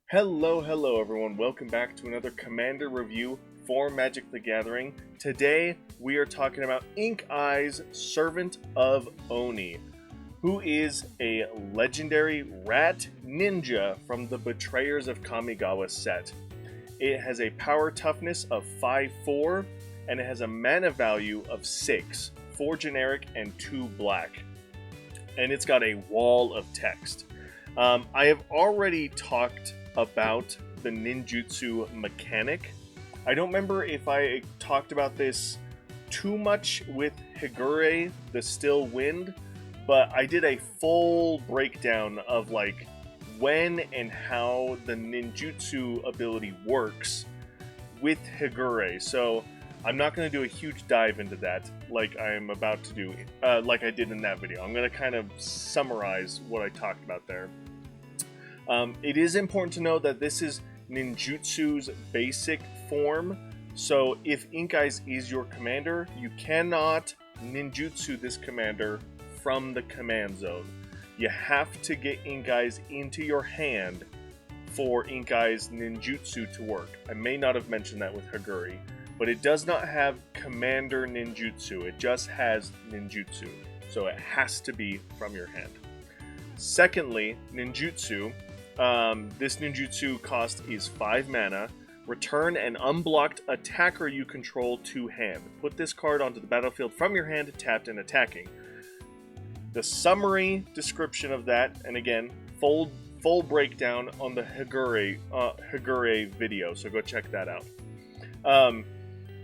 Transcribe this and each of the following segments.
Hello everyone. Welcome back to another Commander review for Magic the Gathering. Today we are talking about Ink Eye's Servant of Oni, who is a legendary rat ninja from the Betrayers of Kamigawa set. It has a power toughness of 5/4 and it has a mana value of 6, 4 generic and 2 black. And it's got a wall of text. I have already talked about the ninjutsu mechanic. I don't remember if I talked about this too much with Higure, the Still Wind, but I did a full breakdown of like when and how the ninjutsu ability works with Higure. So I'm not going to do a huge dive into that like I am about to do, like I did in that video. I'm going to kind of summarize what I talked about there. It is important to know that this is ninjutsu's basic form, so if Ink Eyes is your commander, you cannot ninjutsu this commander from the command zone. You have to get Ink Eyes into your hand for Ink Eyes ninjutsu to work. I may not have mentioned that with Higure, but it does not have commander ninjutsu, it just has ninjutsu, so it has to be from your hand. Secondly, ninjutsu. This ninjutsu cost is 5 mana. Return an unblocked attacker you control to hand. Put this card onto the battlefield from your hand, tapped and attacking. The summary description of that, and again, full breakdown on the Higure video, so go check that out.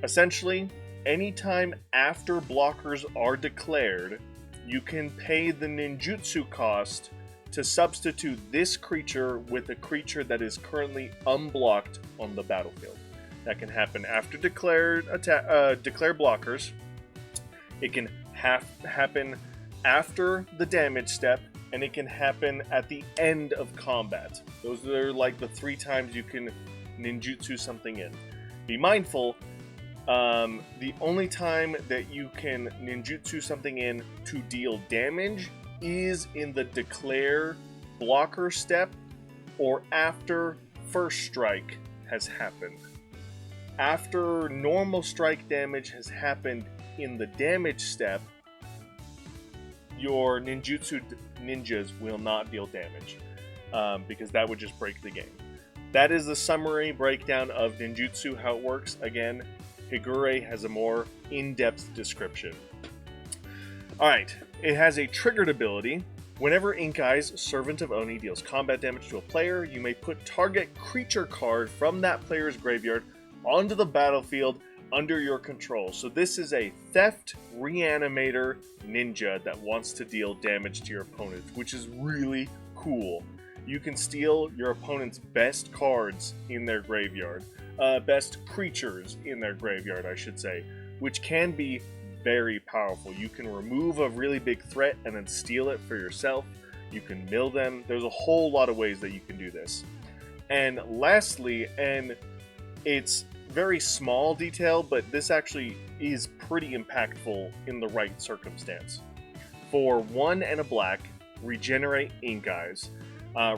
Essentially, anytime after blockers are declared, you can pay the ninjutsu cost to substitute this creature with a creature that is currently unblocked on the battlefield. That can happen after declared blockers. It can happen after the damage step, and it can happen at the end of combat. Those are like the 3 times you can ninjutsu something in. Be mindful, the only time that you can ninjutsu something in to deal damage is in the declare blocker step or after first strike has happened. After normal strike damage has happened in the damage step, your ninjutsu ninjas will not deal damage, because that would just break the game. That is the summary breakdown of ninjutsu, how it works. Again, Higure has a more in-depth description. Alright, it has a triggered ability. Whenever Ink Eyes, Servant of Oni, deals combat damage to a player, you may put target creature card from that player's graveyard onto the battlefield under your control. So this is a theft reanimator ninja that wants to deal damage to your opponent, which is really cool. You can steal your opponent's best cards in their graveyard, best creatures in their graveyard, I should say, which can be very powerful. You can remove a really big threat and then steal it for yourself. You can mill them. There's a whole lot of ways that you can do this. And lastly, and it's very small detail, but this actually is pretty impactful in the right circumstance. For 1 and a black, regenerate Ink Eyes.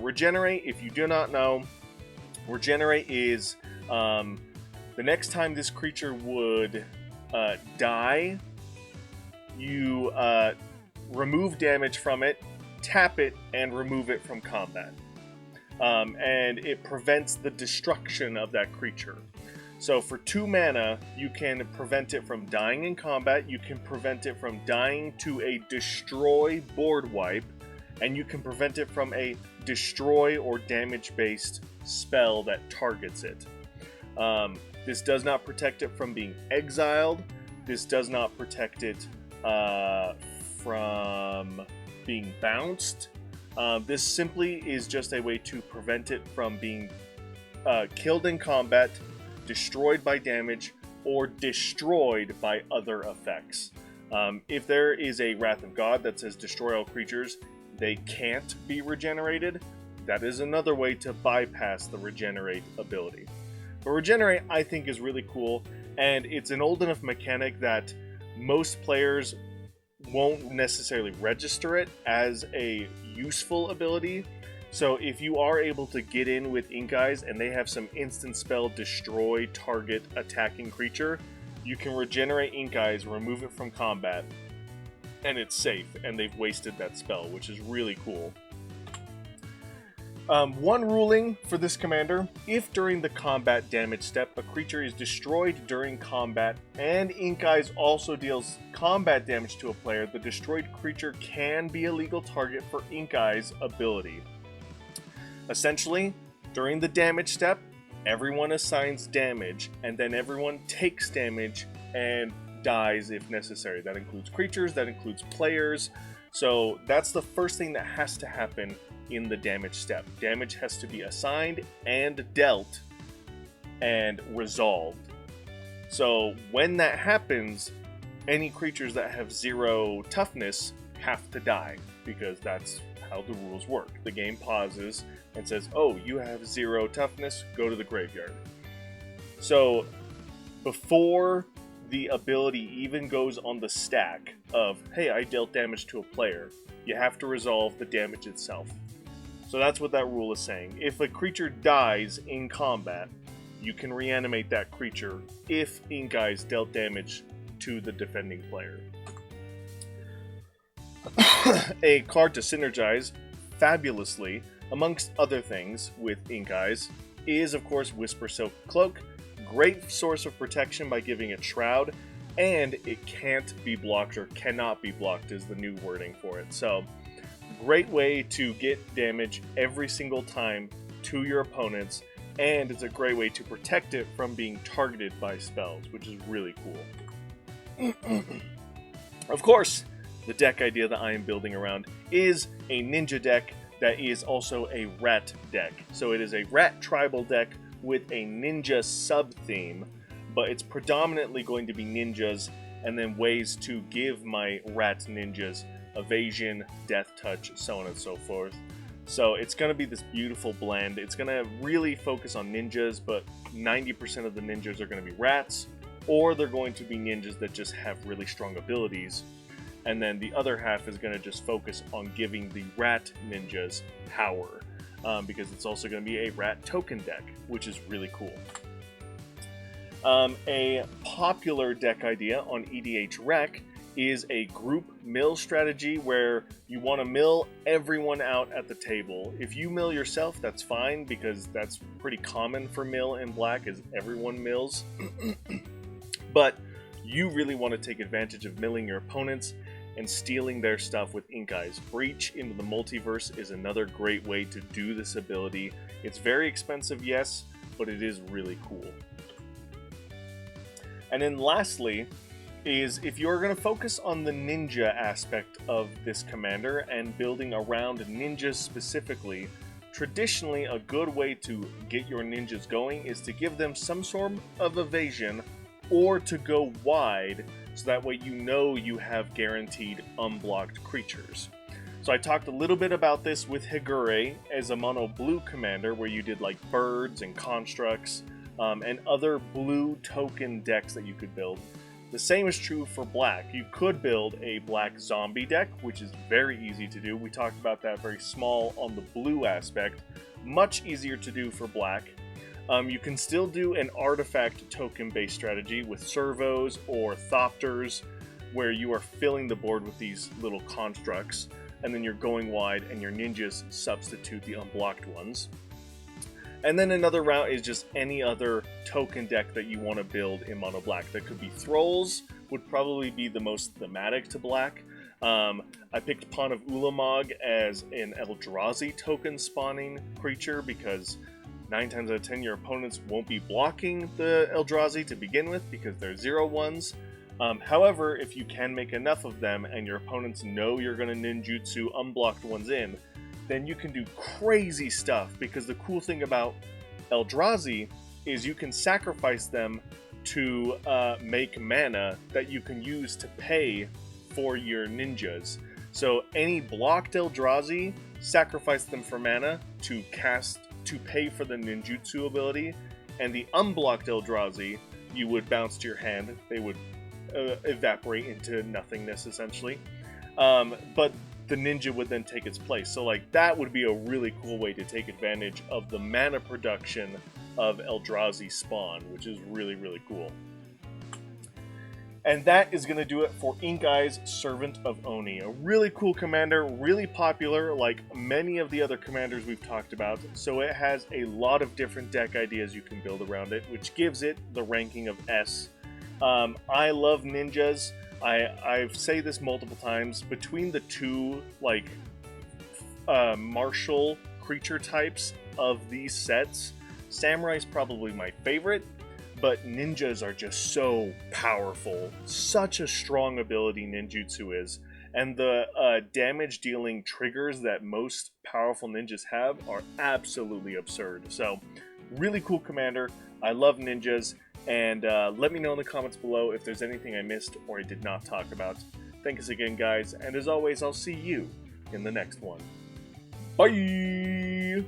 Regenerate, if you do not know, regenerate is the next time this creature would die, you remove damage from it, tap it, and remove it from combat. And it prevents the destruction of that creature. So for 2 mana, you can prevent it from dying in combat, you can prevent it from dying to a destroy board wipe, and you can prevent it from a destroy or damage-based spell that targets it. This does not protect it from being exiled. This does not protect it from being bounced. This simply is just a way to prevent it from being killed in combat, destroyed by damage, or destroyed by other effects. If there is a Wrath of God that says destroy all creatures, they can't be regenerated. That is another way to bypass the regenerate ability. But regenerate, I think, is really cool, and it's an old enough mechanic that most players won't necessarily register it as a useful ability, So if you are able to get in with Ink Eyes and they have some instant spell destroy target attacking creature, you can regenerate Ink Eyes, remove it from combat, and it's safe, and they've wasted that spell, which is really cool. One ruling for this commander: if during the combat damage step a creature is destroyed during combat and Ink Eyes also deals combat damage to a player, the destroyed creature can be a legal target for Ink Eyes ability. Essentially, during the damage step, everyone assigns damage, and then everyone takes damage and dies if necessary. That includes creatures, that includes players. So that's the first thing that has to happen in the damage step. Damage has to be assigned and dealt and resolved. So when that happens, any creatures that have 0 toughness have to die, because that's how the rules work. The game pauses and says, oh, you have 0 toughness, go to the graveyard. So before the ability even goes on the stack of, hey, I dealt damage to a player, you have to resolve the damage itself. So that's what that rule is saying. If a creature dies in combat, you can reanimate that creature if Ink Eyes dealt damage to the defending player. A card to synergize fabulously, amongst other things, with Ink Eyes is, of course, Whisper Silk Cloak. Great source of protection by giving it Shroud, and it can't be blocked, or cannot be blocked is the new wording for it. So, great way to get damage every single time to your opponents, and it's a great way to protect it from being targeted by spells, which is really cool. Of course, the deck idea that I am building around is a ninja deck that is also a rat deck. So it is a rat tribal deck with a ninja sub-theme, but it's predominantly going to be ninjas, and then ways to give my rat ninjas evasion, death touch, so on and so forth. So it's going to be this beautiful blend. It's going to really focus on ninjas, but 90% of the ninjas are going to be rats, or they're going to be ninjas that just have really strong abilities. And then the other half is going to just focus on giving the rat ninjas power, because it's also going to be a rat token deck, which is really cool. A popular deck idea on EDH Rec is a group mill strategy where you want to mill everyone out at the table. If you mill yourself, that's fine, because that's pretty common for mill in Black, is everyone mills. But you really want to take advantage of milling your opponents and stealing their stuff with Ink Eyes. Breach into the Multiverse is another great way to do this ability. It's very expensive, yes, but it is really cool. And then lastly, is if you're going to focus on the ninja aspect of this commander and building around ninjas specifically, traditionally a good way to get your ninjas going is to give them some sort of evasion, or to go wide, so that way you know you have guaranteed unblocked creatures. So I talked a little bit about this with Higure as a mono blue commander, where you did like birds and constructs and other blue token decks that you could build. The same is true for Black. You could build a Black zombie deck, which is very easy to do. We talked about that, very small on the blue aspect. Much easier to do for Black. You can still do an artifact token-based strategy with servos or thopters, where you are filling the board with these little constructs, and then you're going wide and your ninjas substitute the unblocked ones. And then another route is just any other token deck that you want to build in mono Black. That could be Thralls, would probably be the most thematic to Black. I picked Pawn of Ulamog as an Eldrazi token spawning creature, because 9 times out of 10 your opponents won't be blocking the Eldrazi to begin with, because they're 0/1s. However, if you can make enough of them and your opponents know you're going to ninjutsu unblocked ones in, then you can do crazy stuff, because the cool thing about Eldrazi is you can sacrifice them to make mana that you can use to pay for your ninjas. So any blocked Eldrazi, sacrifice them for mana to cast to pay for the ninjutsu ability, and the unblocked Eldrazi you would bounce to your hand. They would evaporate into nothingness essentially. But the ninja would then take its place. So like that would be a really cool way to take advantage of the mana production of Eldrazi spawn, which is really, really cool. And that is going to do it for Ink Eye's Servant of Oni. A really cool commander, really popular like many of the other commanders we've talked about, so it has a lot of different deck ideas you can build around it, which gives it the ranking of S. I love ninjas. I've said this multiple times. Between the two like martial creature types of these sets, Samurai is probably my favorite. But ninjas are just so powerful. Such a strong ability ninjutsu is. And the damage dealing triggers that most powerful ninjas have are absolutely absurd. So, really cool commander. I love ninjas. And let me know in the comments below if there's anything I missed or I did not talk about. Thanks again, guys. And as always, I'll see you in the next one. Bye!